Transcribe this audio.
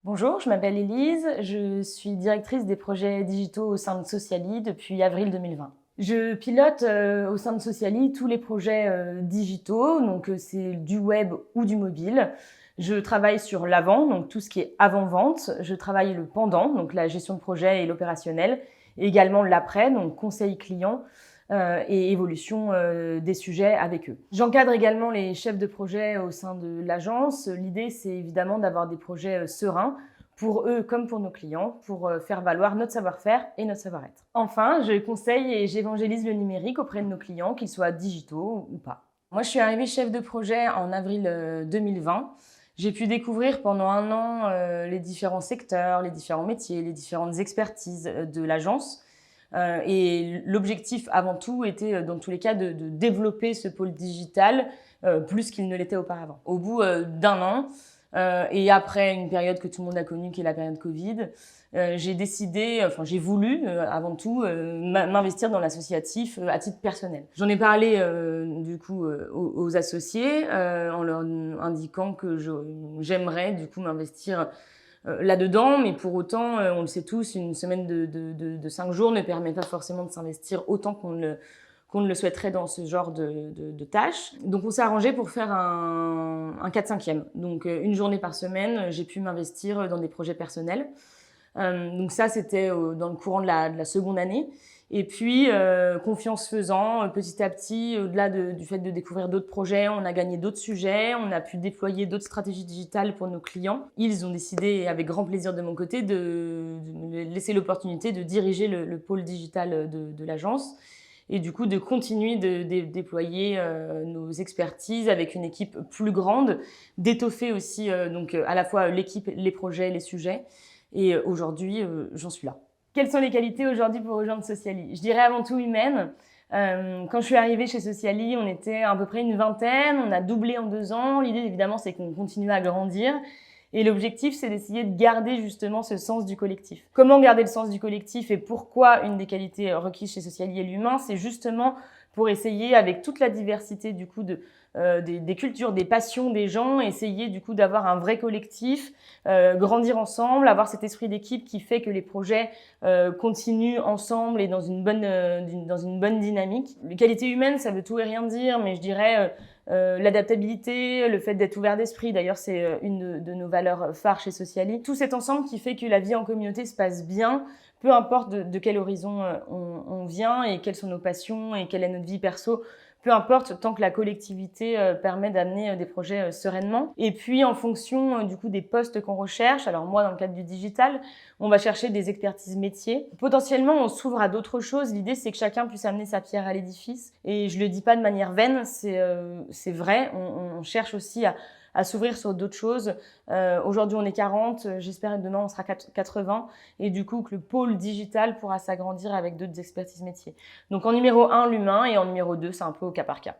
Bonjour, je m'appelle Élise, je suis directrice des projets digitaux au sein de Sociali depuis avril 2020. Je pilote au sein de Sociali tous les projets digitaux, donc c'est du web ou du mobile. Je travaille sur l'avant, donc tout ce qui est avant-vente. Je travaille le pendant, donc la gestion de projet et l'opérationnel. Et également l'après, donc conseil client et évolution des sujets avec eux. J'encadre également les chefs de projet au sein de l'agence. L'idée, c'est évidemment d'avoir des projets sereins pour eux comme pour nos clients, pour faire valoir notre savoir-faire et notre savoir-être. Enfin, je conseille et j'évangélise le numérique auprès de nos clients, qu'ils soient digitaux ou pas. Moi, je suis arrivée chef de projet en avril 2020. J'ai pu découvrir pendant un an les différents secteurs, les différents métiers, les différentes expertises de l'agence. Et l'objectif avant tout était dans tous les cas de développer ce pôle digital plus qu'il ne l'était auparavant. Au bout d'un an, et après une période que tout le monde a connue, qui est la période Covid, j'ai voulu avant tout m'investir dans l'associatif à titre personnel. J'en ai parlé du coup aux associés en leur indiquant que j'aimerais du coup m'investir là-dedans, mais pour autant, on le sait tous, une semaine de 5 jours ne permet pas forcément de s'investir autant qu'on ne le souhaiterait dans ce genre de tâches. Donc on s'est arrangé pour faire un 4/5e. Donc une journée par semaine, j'ai pu m'investir dans des projets personnels. Donc ça, c'était dans le courant de la seconde année. Et puis, confiance faisant, petit à petit, au-delà du fait de découvrir d'autres projets, on a gagné d'autres sujets, on a pu déployer d'autres stratégies digitales pour nos clients. Ils ont décidé, avec grand plaisir de mon côté, de me laisser l'opportunité de diriger le pôle digital de l'agence et du coup de continuer de déployer nos expertises avec une équipe plus grande, d'étoffer aussi donc à la fois l'équipe, les projets, les sujets. Et aujourd'hui, j'en suis là. Quelles sont les qualités aujourd'hui pour rejoindre Sociali? Je dirais avant tout humaine. Quand je suis arrivée chez Sociali, on était à peu près une vingtaine, on a doublé en 2 ans. L'idée, évidemment, c'est qu'on continue à grandir. Et l'objectif, c'est d'essayer de garder justement ce sens du collectif. Comment garder le sens du collectif et pourquoi une des qualités requises chez Sociali est l'humain? C'est justement pour essayer, avec toute la diversité du coup des cultures, des passions des gens, essayer du coup d'avoir un vrai collectif, grandir ensemble, avoir cet esprit d'équipe qui fait que les projets continuent ensemble et dans une bonne dynamique. Les qualités humaines, ça veut tout et rien dire, mais je dirais l'adaptabilité, le fait d'être ouvert d'esprit. D'ailleurs, c'est une de nos valeurs phares chez Sociali. Tout cet ensemble qui fait que la vie en communauté se passe bien, peu importe de quel horizon on vient et quelles sont nos passions et quelle est notre vie perso. Peu importe, tant que la collectivité permet d'amener des projets sereinement. Et puis, en fonction du coup des postes qu'on recherche, alors moi, dans le cadre du digital, on va chercher des expertises métiers. Potentiellement, on s'ouvre à d'autres choses. L'idée, c'est que chacun puisse amener sa pierre à l'édifice. Et je le dis pas de manière vaine, c'est vrai. On cherche aussi à s'ouvrir sur d'autres choses. Aujourd'hui, on est 40. J'espère que demain, on sera 80. Et du coup, que le pôle digital pourra s'agrandir avec d'autres expertises métiers. Donc, en numéro 1, l'humain. Et en numéro 2, c'est un peu au cas par cas.